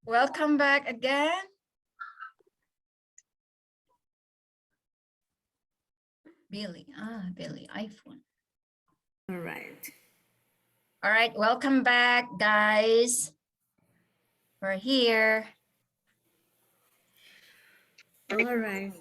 Welcome back again. Billy, Billy, iPhone. All right. All right, welcome back, guys. We're here. All right.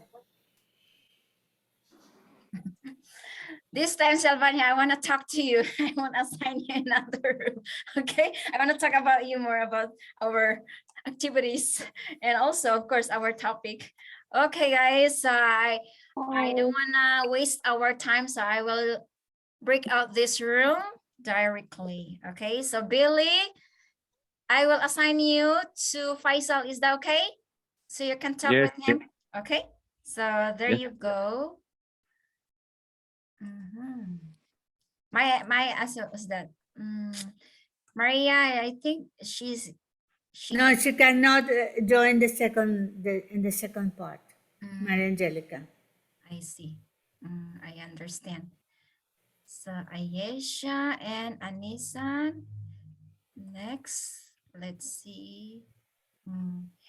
This time, Sylvania, I want to talk to you. I want to assign you another room. Okay, I want to talk about you more about our activities and also, of course, our topic. Okay, guys, I don't want to waste our time, so I will break out this room directly. Okay, so Billy, I will assign you to Faisal. Is that okay? So you can talk with him. Okay, so there you go. My answer was that Maria, I think she No, she cannot join the second part. Maria Angelica. I see. I understand. So Ayesha and Anissa. Next, let's see.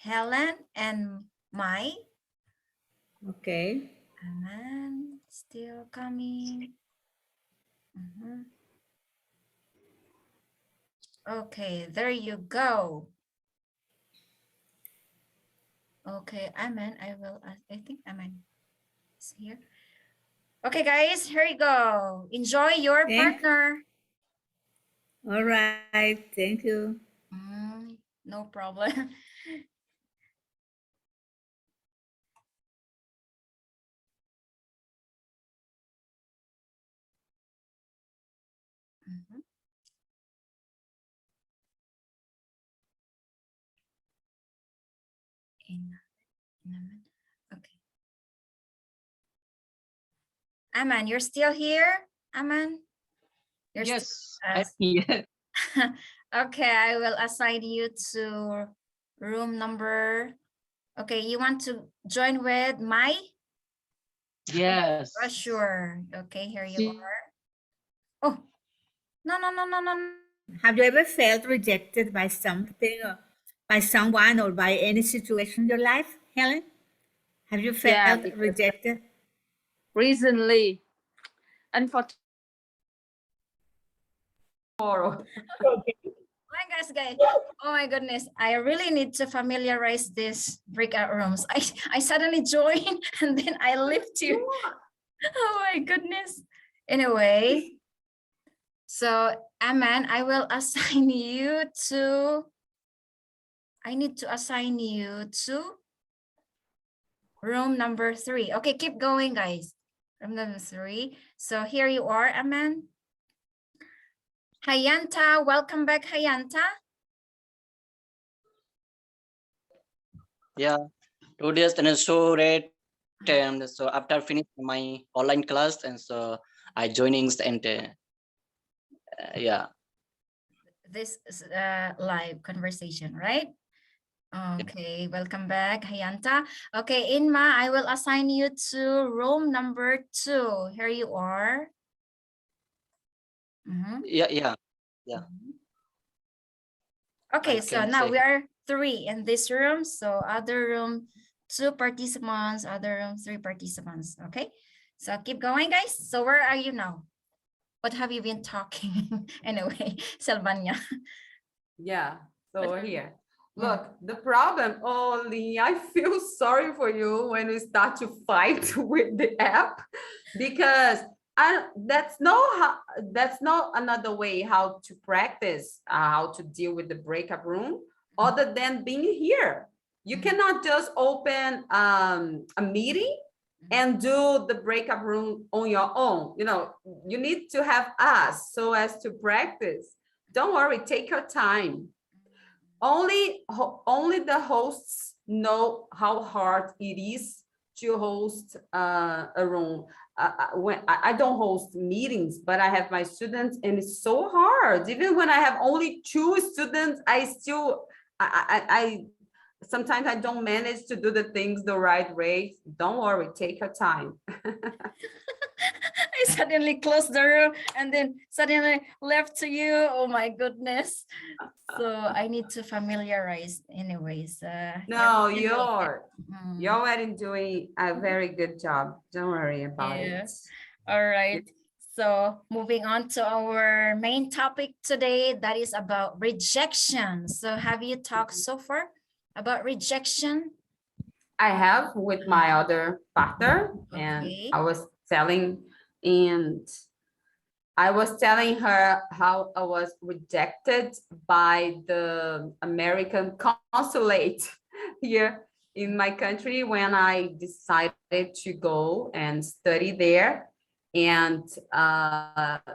Helen and Mai. Okay. Aman still coming. Okay, there you go. Okay, Aman, I think Aman is here. Okay, guys, here you go. Enjoy your partner. All right, thank you. No problem. Okay. Aman, you're still here? Aman? You're yes, I'm here. Okay, I will assign you to room number. Okay, you want to join with Mai? Yes. Oh, sure. Okay, here you are. Oh, no. Have you ever felt rejected by something or by someone or by any situation in your life, Helen? Have you felt rejected? Recently, unfortunately, tomorrow. Okay. Guys. Oh my goodness. I really need to familiarize this breakout rooms. I suddenly joined and then I left you. Oh my goodness. Anyway, so Aman, I will assign you to, I need to assign you to room number 3. Okay, keep going, guys. Room number 3. So here you are, Aman. Hayanta, welcome back, Hayanta. Yeah, today is so great, and so after finishing my online class, and so I joining and yeah. This is a live conversation, right? Okay, welcome back, Hayanta. Okay, Inma, I will assign you to room number 2. Here you are. Yeah. Okay, so now we are 3 in this room. So other room 2 participants, other room 3 participants. Okay, so keep going, guys. So where are you now? What have you been talking? Anyway, Selvania. Yeah, so here. Look, the problem only, I feel sorry for you when you start to fight with the app, because that's not another way how to practice how to deal with the breakup room other than being here. You cannot just open a meeting and do the breakup room on your own. You know, you need to have us so as to practice. Don't worry, take your time. Only the hosts know how hard it is to host a room. When I don't host meetings, but I have my students, and it's so hard. Even when I have only 2 students, I still sometimes I don't manage to do the things the right way. Don't worry, take your time. I I suddenly closed the room and then suddenly left to you. Oh my goodness. So I need to familiarize anyways. No, everything will get- you're already doing a very good job. Don't worry about Yeah. it. All right. So moving on to our main topic today, that is about rejection. So have you talked so far about rejection? I have with my other partner, and Okay. I was telling her how I was rejected by the American consulate here in my country when I decided to go and study there. And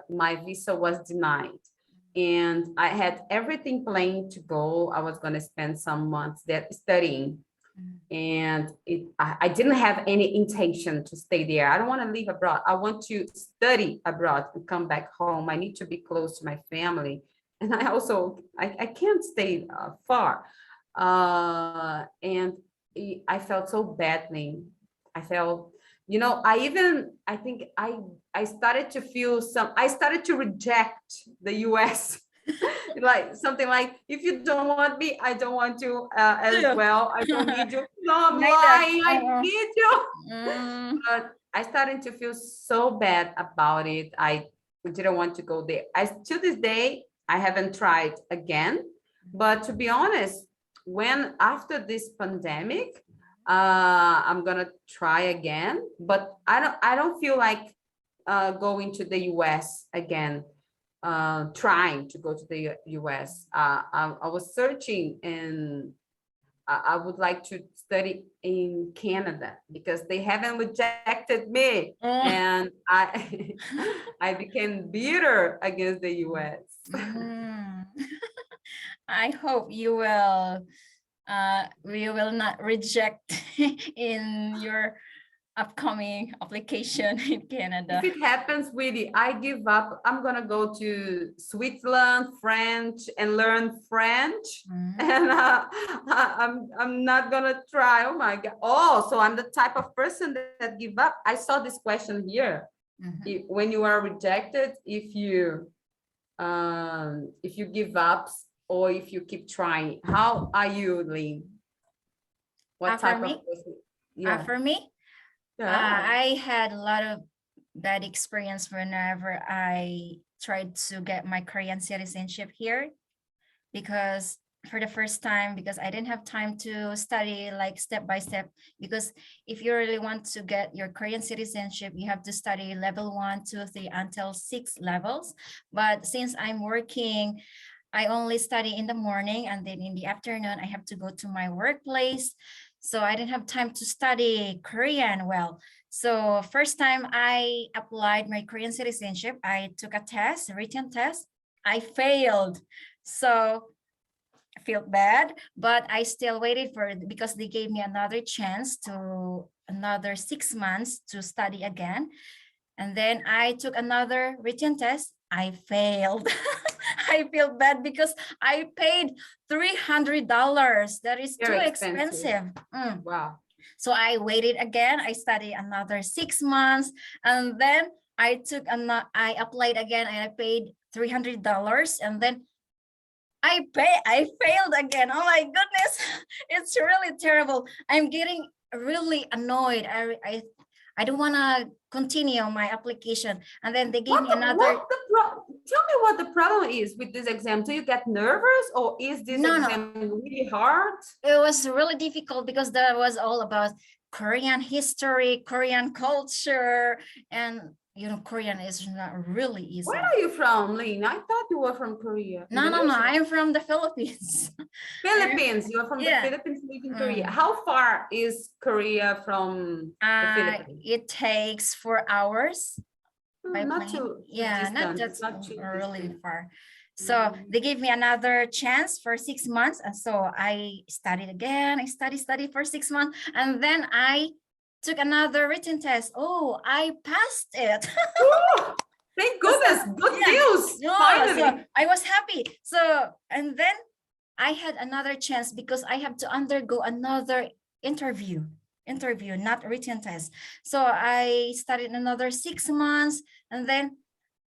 my visa was denied. And I had everything planned to go. I was going to spend some months there studying. And I didn't have any intention to stay there. I don't want to live abroad. I want to study abroad and come back home. I need to be close to my family. And I can't stay far. And I felt so badly. I felt, I think I started to feel I started to reject the US. Like something like, if you don't want me, I don't want you as Yeah. well. I don't need you. No, I'm Neither. lying. I Uh-uh. need you. Mm, I started to feel so bad about it. I didn't want to go there. To this day, I haven't tried again. But to be honest, after this pandemic, I'm gonna try again. But I don't feel like going to the US again. Trying to go to the US. I was searching, and I would like to study in Canada because they haven't rejected me, and I I became bitter against the US. mm. I hope you will we will not reject in your upcoming application in Canada. If it happens, really, I give up. I'm gonna go to Switzerland, French, and learn French. Mm. And I'm not gonna try. Oh my God! Oh, so I'm the type of person that give up. I saw this question here. Mhm. When you are rejected, if you give up or if you keep trying, how are you, Lynn? What For type me? of person? Yeah. For me, Yeah. I had a lot of bad experience whenever I tried to get my Korean citizenship here, because for the first time, because I didn't have time to study like step by step, because if you really want to get your Korean citizenship, you have to study level 1, 2, 3 until 6 levels. But since I'm working, I only study in the morning, and then in the afternoon I have to go to my workplace. So I didn't have time to study Korean well. So first time I applied my Korean citizenship, I took a test, a written test. I failed. So I feel bad, but I still waited for it because they gave me another chance to another 6 months to study again. And then I took another written test. I failed. I feel bad because I paid $300. That is too Very expensive. Wow. So I waited again. I studied another 6 months, and then I applied again, and I paid $300, and then I failed again. Oh my goodness, it's really terrible. I'm getting really annoyed. I don't want to continue my application, and then they gave me another. Tell me what the problem is with this exam. Do you get nervous, or is this exam really hard? It was really difficult because that was all about Korean history, Korean culture, and Korean is not really easy. Where are you from, Lynn? I thought you were from Korea. No, I'm from the Philippines. Philippines. You're from the Philippines, live in Korea. How far is Korea from the Philippines? It takes 4 hours. Not too not distant. that's really far. So they gave me another chance for 6 months, and so I studied again. I studied for 6 months, and then I took another written test. Oh, I passed it. Thank goodness. Good news. Finally. So I was happy. So, and then I had another chance because I have to undergo another interview. interview, not written test. So I studied another 6 months, and then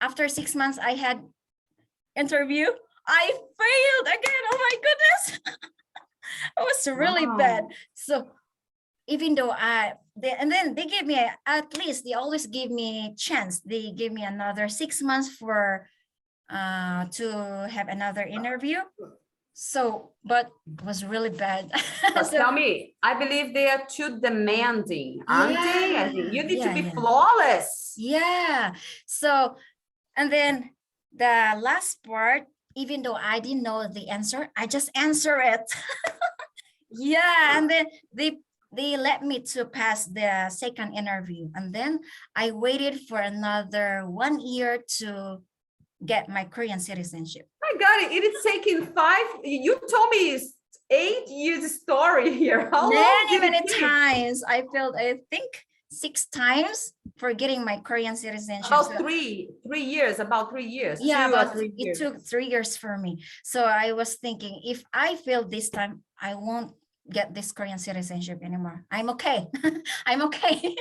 after 6 months, I had interview. I failed again. Oh my goodness. It was really bad. Wow. So even though and then they gave me at least they always give me chance. They gave me another 6 months for to have another interview. So, but it was really bad. But So, tell me, I believe they are too demanding, aren't they? I think you need to Yeah, be yeah. flawless. yeah. So, and then the last part, even though I didn't know the answer, I just answer it. Yeah, and then they let me to pass the second interview, and then I waited for another 1 year to get my Korean citizenship. I got it. It is taking 5. You told me it's 8 years story here. How long did Many it take? times I failed, I think 6 times for getting my Korean citizenship. About So, 3 years. About 3 years. yeah, 2 or but 3 it years. took 3 years for me. So I was thinking, if I fail this time, I won't get this Korean citizenship anymore. I'm okay. I'm okay.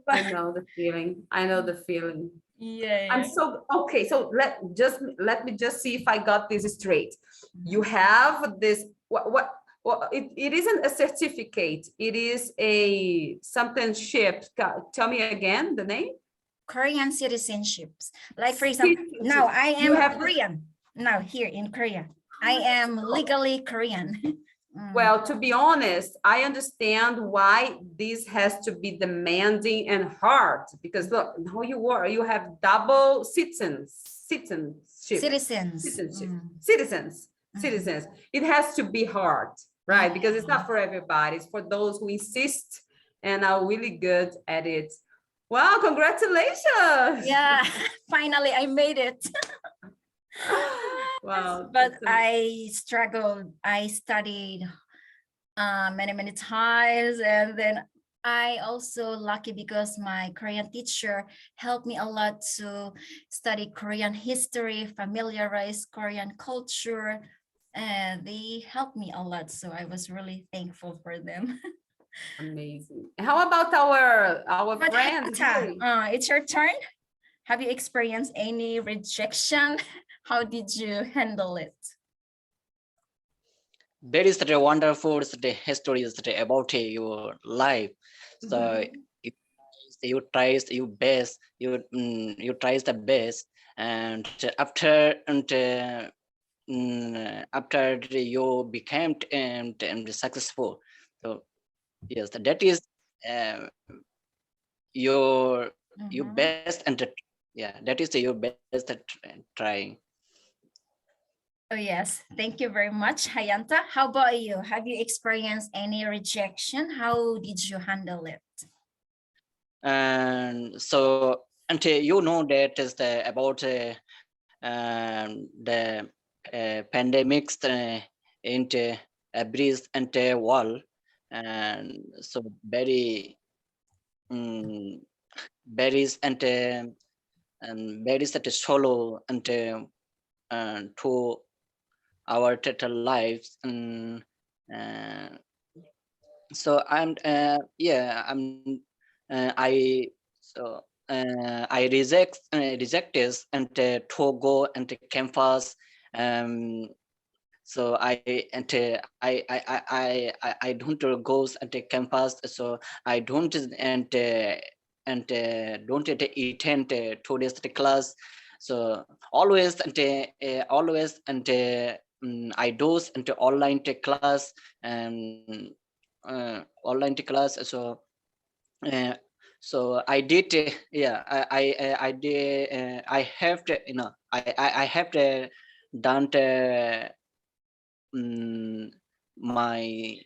I know the feeling. I know the feeling. Yeah, I'm so okay. So let me just see if I got this straight. You have this it isn't a certificate. It is a something ship. Tell me again the name. Korean citizenships. Like for example, now I You am have to- Korean. Now here in Korea, I am legally Korean. Mm. Well, to be honest, I understand why this has to be demanding and hard because look, now you have double citizenship. Citizens. Citizenship. Mm. Citizens. Mhm. Citizens. It has to be hard, right? Because it's Yeah. not for everybody. It's for those who insist and are really good at it. Wow, congratulations. Yeah, finally I made it. Wow. But that's amazing. I struggled. I studied many times, and then I also lucky because my Korean teacher helped me a lot to study Korean history, familiarize Korean culture, and they helped me a lot. So I was really thankful for them. Amazing. How about our But friend Hannah, here? it's your turn. Have you experienced any rejection? How did you handle it? There is such a wonderful such a history such a about your life. So Mhm. you tries your best, you tries the best, and after after you became successful. So yes, that is uh, your Mhm. best and yeah, that is your best at trying. Oh, yes. Thank you very much, Hayanta. How about you? Have you experienced any rejection? How did you handle it? And so until you know that is the about the pandemics into a breeze and a wall, and so very berries and berries at a solo and to our total lives. And uh, so I'm yeah I'm I so I reject this and to go and to campus. um so I and I don't go and take campus, so I don't don't attend today's class. So always I do and online class and online class. Uh, so I did yeah I did I have to I have to done my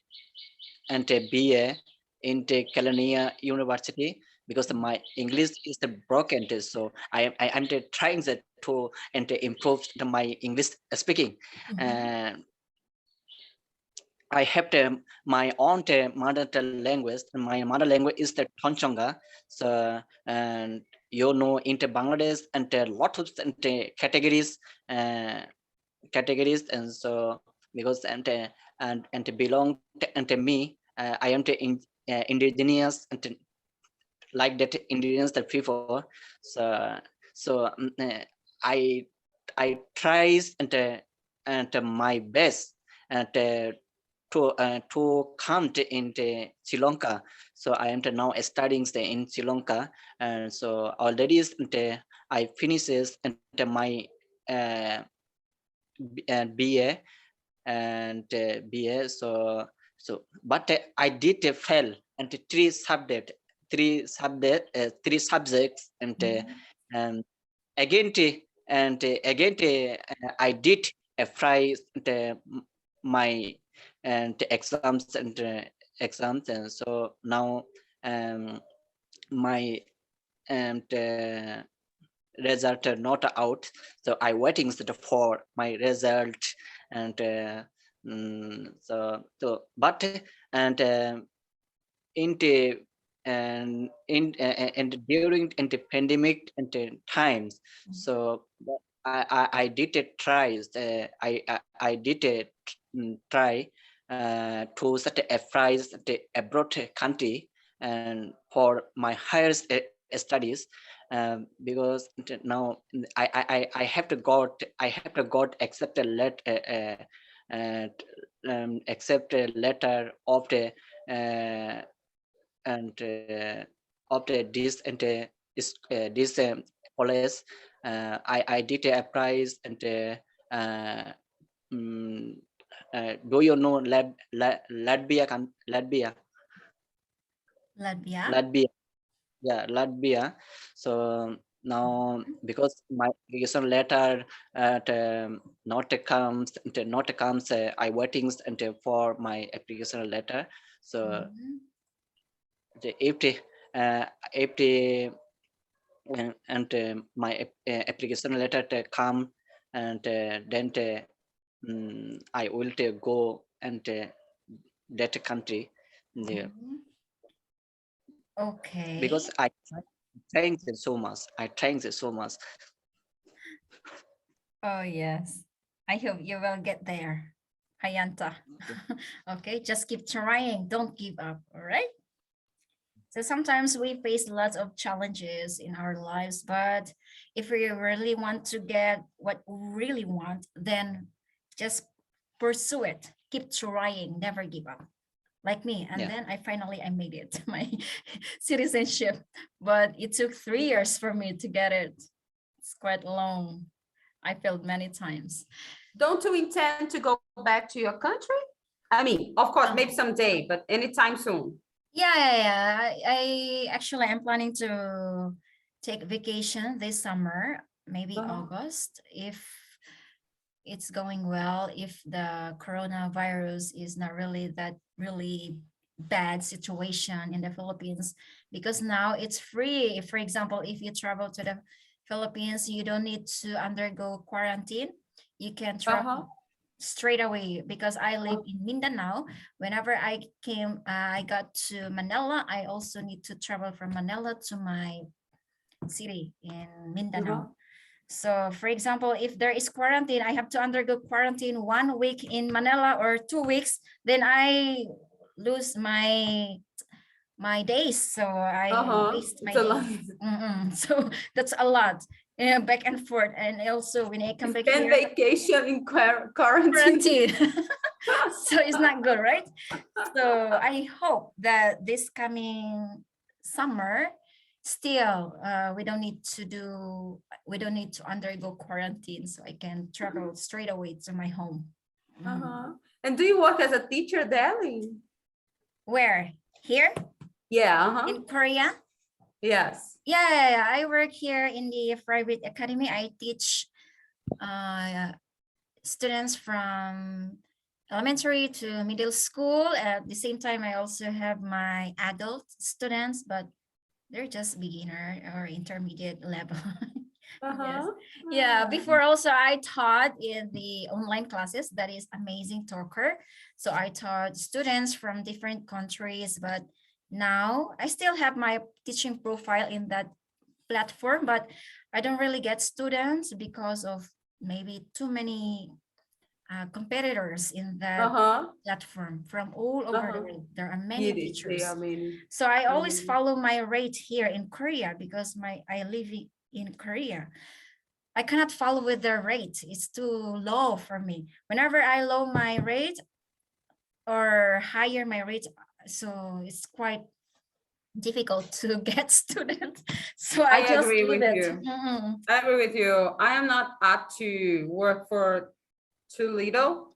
BA in Kelania University because my English is the broken. So I'm trying to improve my English speaking. And I have my own mother language. My mother language is the Tonchonga. So and in Bangladesh and a lot of categories categories. And so because and belong and me I am indigenous and like that indigenous that before. So I tries and my best and to come to into Sri Lanka. So I am now studying in Sri Lanka, and so already I finishes my uh, BA and BA. So but I did fail and three subjects and again I did fry my and exams and so now my and result are not out, so I waiting for my result and but and in the and during in the pandemic and the times, so I did a try I did a try to set a price the abroad country and for my higher studies, because now I have to got accept a uh, accept a letter of the uh, and of the this and this police. I did a price and mm, do you know Latvia Latvia. Latvia, yeah, Latvia. So now because my application letter not comes, I waiting for my application letter. So if the and my application letter to come and then I will go and that country there, Okay. because I thanks it so much. I thanks it so much. Oh, yes. I hope you will get there, Hayanta. Okay, just keep trying. Don't give up. All right. So sometimes we face lots of challenges in our lives, but if we really want to get what we really want, then just pursue it. Keep trying. Never give up. Like me. And Yeah. then I made it to my citizenship, but it took 3 years for me to get it. It's quite long. I failed many times. Don't you intend to go back to your country? I mean, of course, maybe someday, but anytime soon. Yeah. I actually am planning to take vacation this summer, maybe August, if it's going well, if the coronavirus is not really that really bad situation in the Philippines, because now it's free. For example, if you travel to the Philippines, you don't need to undergo quarantine. You can travel straight away, because I live in Mindanao. Whenever I got to Manila, I also need to travel from Manila to my city in Mindanao. So for example, if there is quarantine, I have to undergo quarantine 1 week in Manila or 2 weeks, then I lose my days. So I waste my days. So that's a lot. Back and forth. And also when I come back Spend here, vacation in quarantine. quarantine. So it's not good, right? So I hope that this coming summer, still we don't need to undergo quarantine, so I can travel straight away to my home. And do you work as a teacher, Darling? Where? Here? Yeah. In Korea? Yes. Yeah, I work here in the private academy. I teach students from elementary to middle school. At the same time, I also have my adult students, but they're just beginner or intermediate level. Yes. Yeah. Before also I taught in the online classes, that is Amazing Talker. So I taught students from different countries, but now I still have my teaching profile in that platform, but I don't really get students because of maybe too many competitors in that Uh-huh. platform from all over the world. There are many They teachers. are many. So I always many. follow my rate here in Korea because I live in Korea. I cannot follow with their rate. It's too low for me. Whenever I low my rate or higher my rate, so it's quite difficult to get students. So I just agree leave with it. you. I agree with you. I am not up to work for too little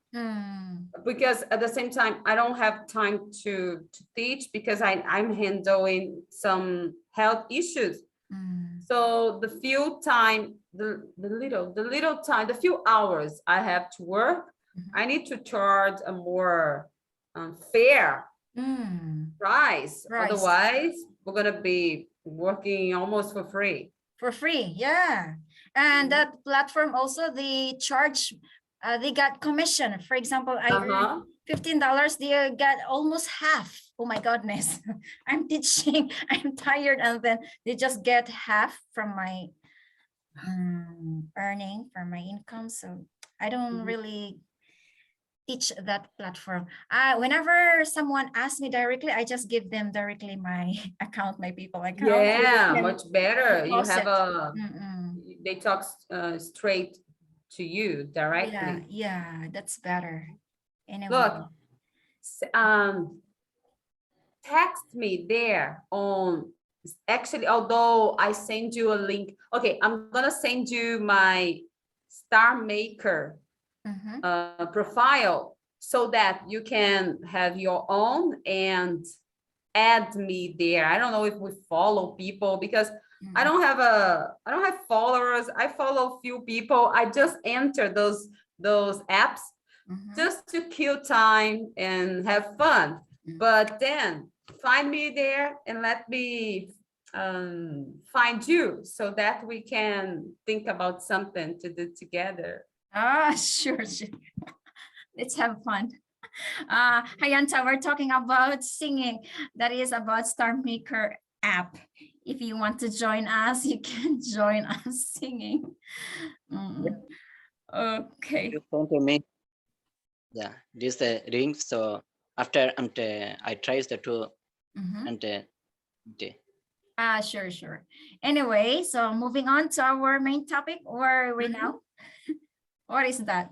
because at the same time, I don't have time to teach because I'm handling some health issues. So the few time, the little time, the few hours I have to work, I need to charge a more fair price. Otherwise, we're gonna be working almost for free. For free, yeah. And that platform also, they charge, they got commission. For example, I earn $15, they get almost half. Oh my goodness. I'm teaching, I'm tired, and then they just get half from my earning, from my income. So I don't really teach that platform. Whenever someone asks me directly, I just give them directly my account, my people account. Yeah, much better. You deposit. have a, they talk straight to you directly. Yeah, that's better. Anyway. Look, text me there on, actually, although I send you a link. Okay, I'm gonna send you my Star Maker profile so that you can have your own and add me there. I don't know if we follow people because I don't have followers. I follow few people. I just enter those apps just to kill time and have fun. But then find me there and let me find you so that we can think about something to do together. Sure. Let's have fun. Hayanta, we're talking about singing. That is about Star Maker app. If you want to join us, you can join us singing. Okay. You phone to me. Yeah, this the ring. So after I try the two and Sure. Anyway, so moving on to our main topic, where are we now? What is that?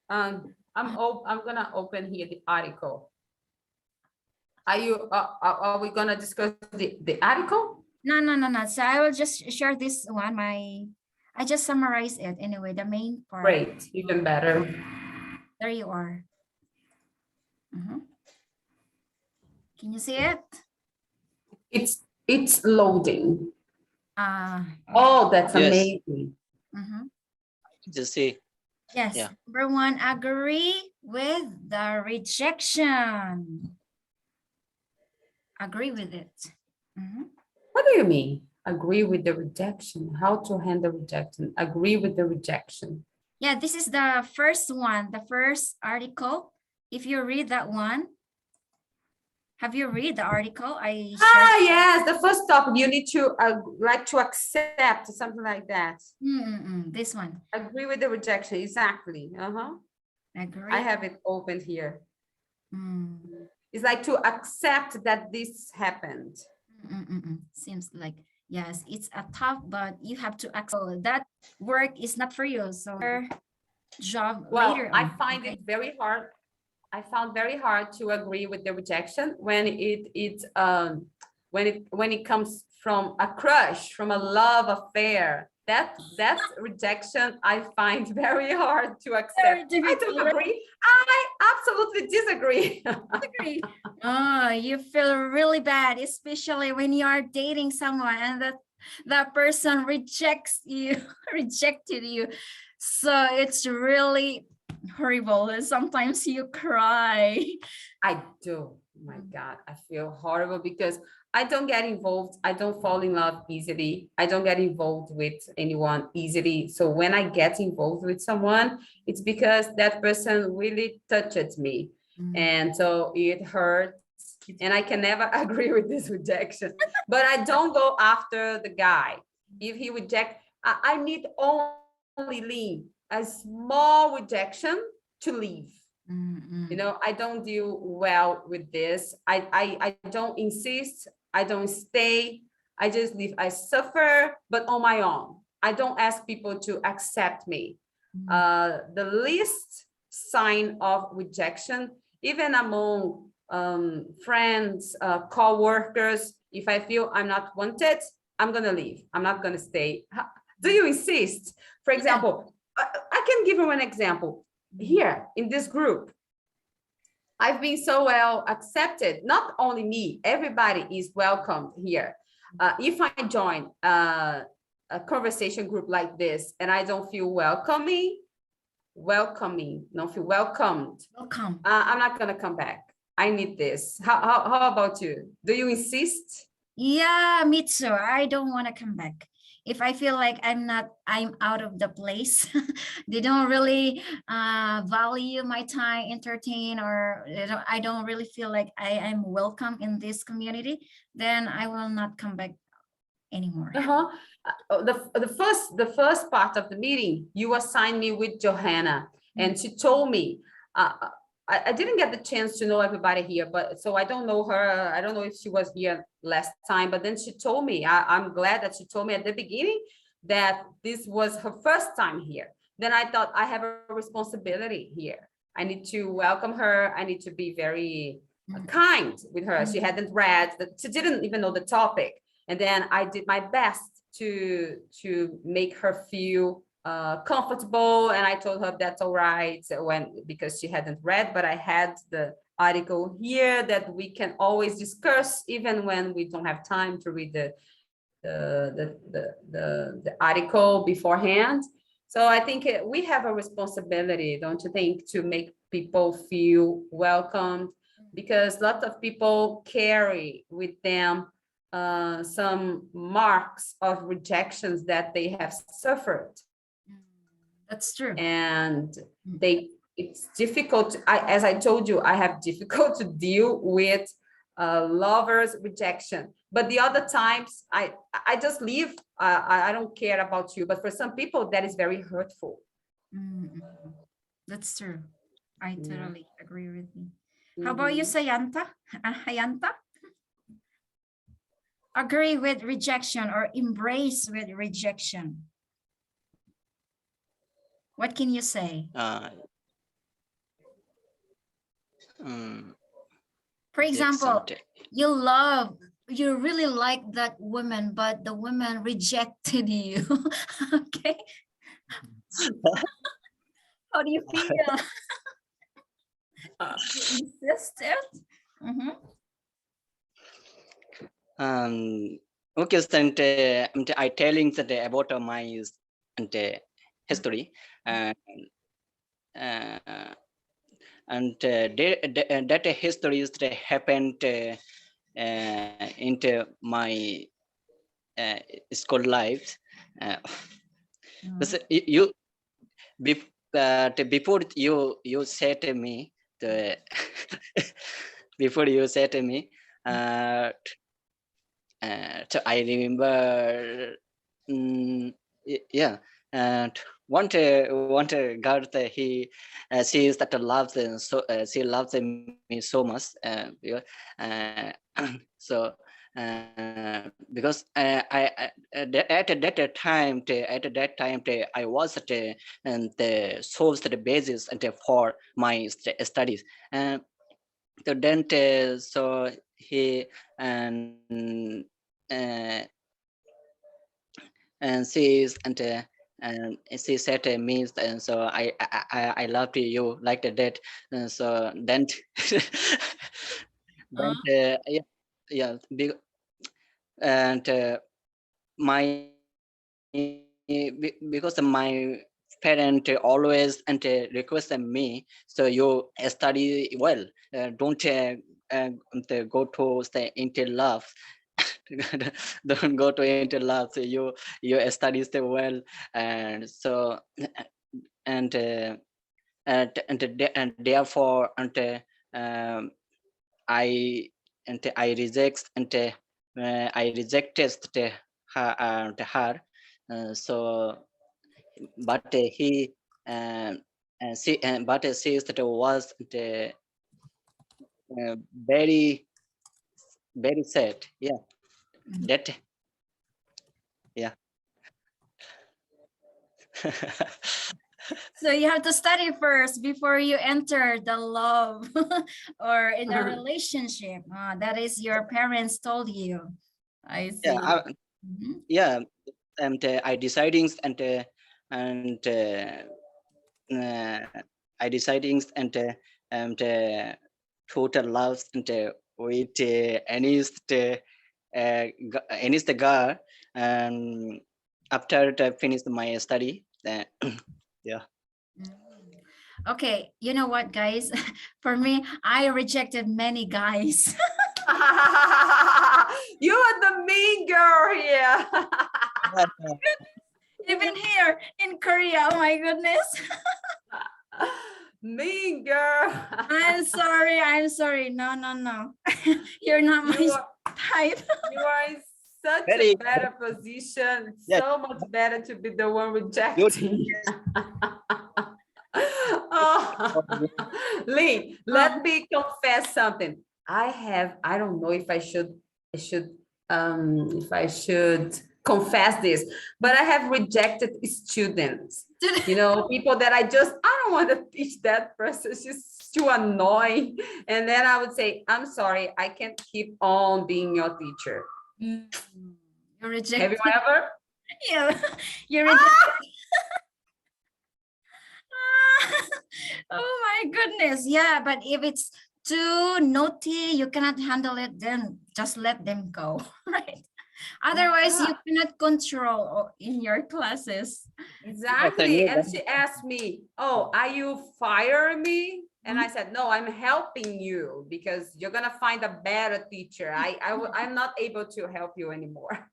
I'm gonna open here the article. Are we gonna discuss the article? No. So I will just share this one. I just summarize it anyway, the main part. Great, even better. There you are. Can you see it? It's loading. Okay. Oh, that's amazing. just see. Yes. Yeah. Number one, agree with the rejection. Agree with it. What do you mean? Agree with the rejection. How to handle rejection? Agree with the rejection. Yeah, this is the first one, the first article. If you read that one, have you read the article? Yes, the first topic. You need to like to accept something like that. This one. Agree with the rejection. Exactly. Agree. I have it opened here. It's like to accept that this happened. Seems like, yes, it's a tough, but you have to accept that work is not for you. So job later I on. find it very hard. I found very hard to agree with the rejection when it comes from a crush, from a love affair. That's rejection I find very hard to accept. I don't agree. I absolutely disagree. You feel really bad, especially when you are dating someone and that person rejected you. So it's really horrible. Sometimes you cry. I do. Oh my God, I feel horrible because I don't get involved. I don't fall in love easily. I don't get involved with anyone easily. So when I get involved with someone, it's because that person really touched me. And so it hurts. And I can never agree with this rejection. But I don't go after the guy. If he rejects, I need only lean a small rejection to leave. Mm-mm. You know, I don't deal well with this. I don't insist. I don't stay. I just leave. I suffer, but on my own. I don't ask people to accept me. The least sign of rejection, even among friends, co-workers, if I feel I'm not wanted, I'm gonna leave. I'm not gonna stay. Do you insist? For example, I can give you an example. Here in this group, I've been so well accepted. Not only me, everybody is welcomed here. If I join a conversation group like this and I don't feel welcoming, don't feel welcomed, Welcome. I'm not gonna come back. I need this. How about you? Do you insist? Yeah, me too. I don't want to come back. If I feel like I'm out of the place, they don't really value my time, entertain, or I don't really feel like I am welcome in this community, then I will not come back anymore. The first part of the meeting, you assigned me with Johanna, and she told me, I didn't get the chance to know everybody here, but so I don't know her. I don't know if she was here last time, but then she told me, I'm glad that she told me at the beginning that this was her first time here. Then I thought I have a responsibility here. I need to welcome her. I need to be very kind with her. She hadn't read, she didn't even know the topic. And then I did my best to make her feel comfortable, and I told her that's all right because she hadn't read, but I had the article here that we can always discuss even when we don't have time to read the article beforehand. So I think we have a responsibility, don't you think, to make people feel welcomed, because lots of people carry with them some marks of rejections that they have suffered. That's true. And it's difficult. As I told you, I have difficult to deal with lovers' rejection. But the other times, I just leave. I don't care about you. But for some people, that is very hurtful. That's true. I totally agree with you. Mm-hmm. How about you, Sayanta? Hayanta? Agree with rejection or embrace with rejection? What can you say? For example, you really like that woman, but the woman rejected you. Okay. How do you feel? You insisted? Okay, so I telling that about my history, and that history is that happened into my school life. You before you said to me before you said to me, so I remember, yeah, and one girl that she is that loves so she loves me so much, so because I at that time I was and solves the basis and for my studies, so then so he and she is and she said to me, and so I love you like that, and so then then yeah and my because my parent always requested me, so you study well, don't go to stay into love. Don't go to into love, so you study so well, and so and and therefore um, I I reject I rejected her, so but he but she that was very very sad. Yeah, that yeah. So you have to study first before you enter the love or in a relationship. That is your parents told you. I see. Yeah, Mhm. yeah, and I deciding and uh, I deciding and total loves and with any the girl, and after I finished my study, yeah. Mm. Okay, you know what, guys? For me, I rejected many guys. You are the mean girl here. Even here in Korea. Oh my goodness. Mean girl. I'm sorry. I'm sorry. No, no, no. You're not my You are, type. you are in such Very a better position. yes. So much better to be the one You rejecting. Oh. Lee, let me confess something. I don't know if I should confess this, but I have rejected students. You know, people that I don't want to teach that person. She's too annoying. And then I would say, I'm sorry, I can't keep on being your teacher. You're Have rejected. you ever? Yeah. You're rejected. Oh my goodness. Yeah, but if it's too naughty, you cannot handle it, then just let them go, right? Otherwise, you cannot control in your classes. Exactly. And she asked me, oh, are you firing me? And I said, no, I'm helping you because you're going to find a better teacher. I'm not able to help you anymore.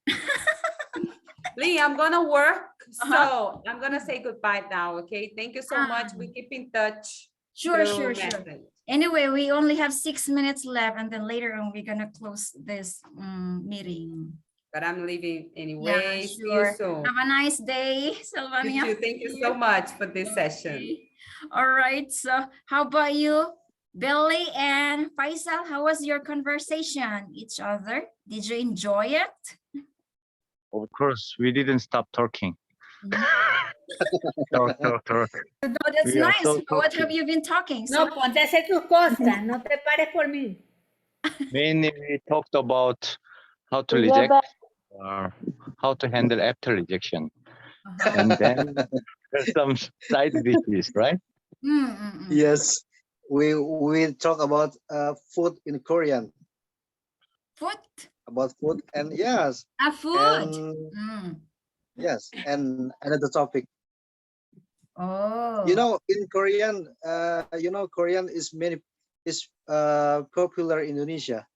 Lee, I'm going to work. So I'm going to say goodbye now. Okay. Thank you so much. We keep in touch. Sure, through sure, sure. message. Anyway, we only have 6 minutes left, and then later on, we're going to close this meeting. But I'm leaving anyway. Yeah, See you sure. soon. Have a nice day, You Sylvania. too. Thank you so much for this session. Okay. All right. So how about you, Billy and Faisal? How was your conversation each other? Did you enjoy it? Of course, we didn't stop talking. Talk. Oh, that's We are nice. so What have talkative. you been talking? No, ponte a hacer tus cosas, no te pares por mí. Mainly, we talked about how to reject or how to handle after rejection. And then there's some side dishes, right? Yes, we talk about food in Korean, Food? about food, and yes, Food. and yes, and another topic. Oh. You know, in Korean, Korean is popular in Indonesia.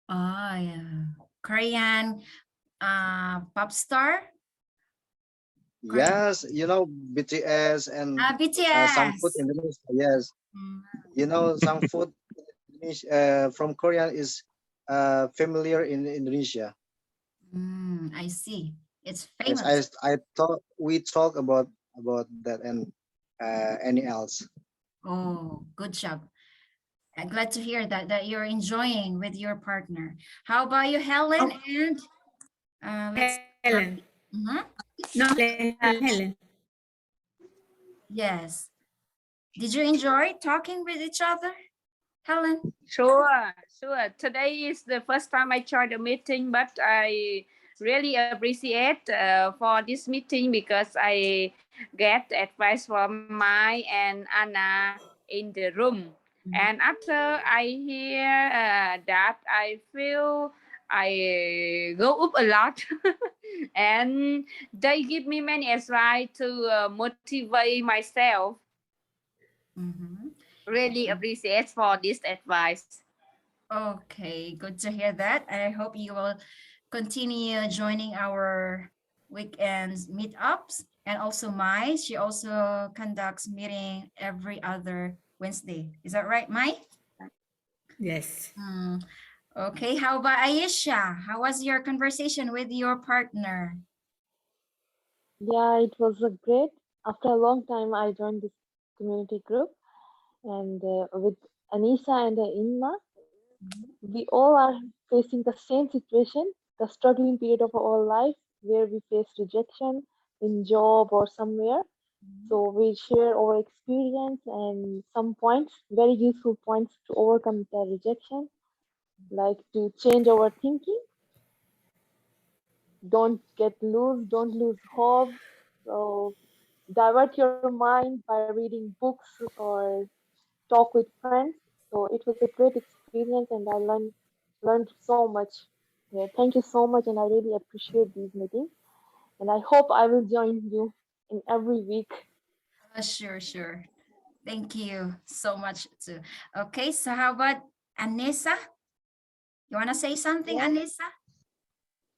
Oh, yeah. Korean pop star? Yes, you know, BTS and BTS. some food in Indonesia. Yes, you know, some food from Korean is familiar in Indonesia. I see. It's Yes, famous. I thought we talk about that and any else. Oh, good job. I'm glad to hear that you're enjoying with your partner. How about you, Helen? And let's Helen. Mhm. No, Helen. Yes. Did you enjoy talking with each other, Helen? Sure. Today is the first time I joined the meeting, but I really appreciate for this meeting because I get advice from Mai and Anna in the room. And after I hear that, I feel I go up a lot. And they give me many advice to motivate myself. Really appreciate for this advice. Okay, good to hear that. I hope you will continue joining our weekends meetups. And also Mai, she also conducts meeting every other Wednesday. Is that right, Mai? Yes. Okay, how about Ayesha? How was your conversation with your partner? Yeah, it was a great. after a long time, I joined this community group, and with Anisa and Inma, we all are facing the same situation, the struggling period of our life where we face rejection in job or somewhere. So we share our experience and some points, very useful points to overcome the rejection, like to change our thinking, don't lose hope. So divert your mind by reading books or talk with friends. So it was a great experience and I learned so much. Yeah, thank you so much and I really appreciate these meetings and I hope I will join you in every week. Sure, sure. Thank you so much too. Okay, so how about Anissa? You want to say something, Yeah. Anissa?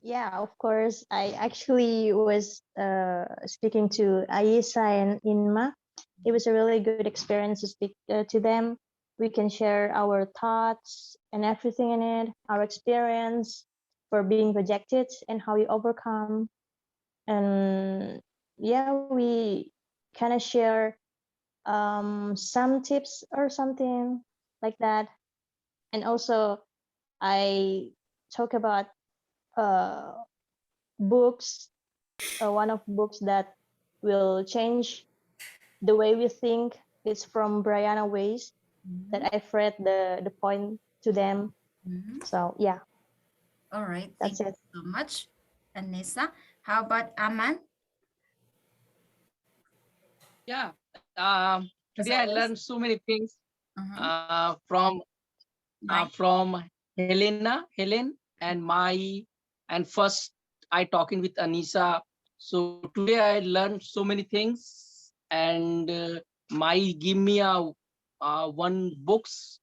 Yeah, of course. I actually was speaking to Aisa and Inma. It was a really good experience to speak to them. We can share our thoughts and everything in it, our experience for being rejected and how we overcome. And yeah, we kind of share some tips or something like that. And also, I talk about uh, books, one of books that will change the way we think. It's from Brianna Weiss that I've read the point to them. So yeah, All right, that's thank you it. so much, Anissa. How about Aman? Yeah. As Today I always. learned so many things Mhm. from Right. Helen and my, and first I talking with Anisa. So today I learned so many things, and my give me a one books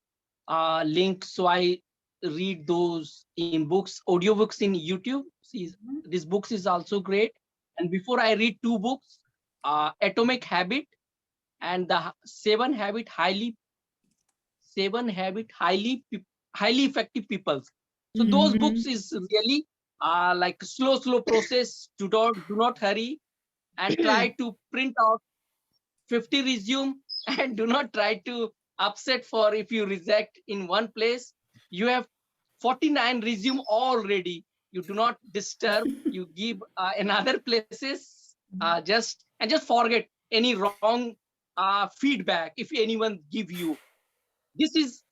link, so I read those in books, audiobooks in YouTube. See, this books is also great. And before I read two books, Atomic Habit and the seven habit highly effective people. So those books is really like slow process. Do not hurry, and try to print out 50 resume and do not try to upset for if you reject in one place. You have 49 resume already. You do not disturb. You give another places, just forget any wrong feedback if anyone give you. This is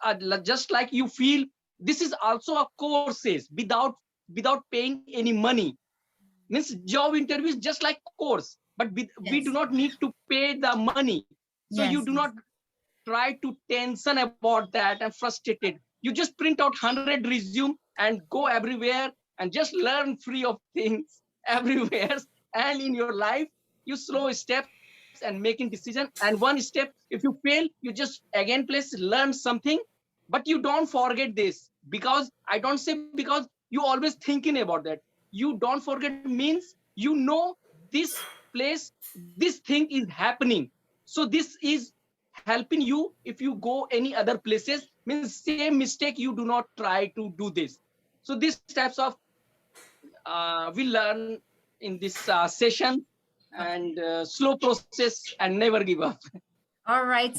just like you feel. This is also a courses without paying any money. Means job interview is just like course, but we do Yes. not need to pay the money. So you Yes. do not try to tension about that and frustrated. You just print out 100 resume and go everywhere and just learn free of things everywhere. And in your life, you slow steps and making decision. And one step, if you fail, you just again place learn something. But you don't forget this, because I don't say because you always thinking about that. You don't forget means you know this place, this thing is happening. So this is helping you if you go any other places, means same mistake you do not try to do this. So these types of we learn in this session, Okay. and slow process and never give up. All right.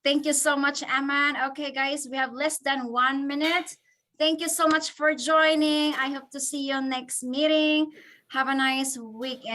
Thank you so much, Aman. Okay, guys, we have less than 1 minute. Thank you so much for joining. I hope to see you next meeting. Have a nice weekend.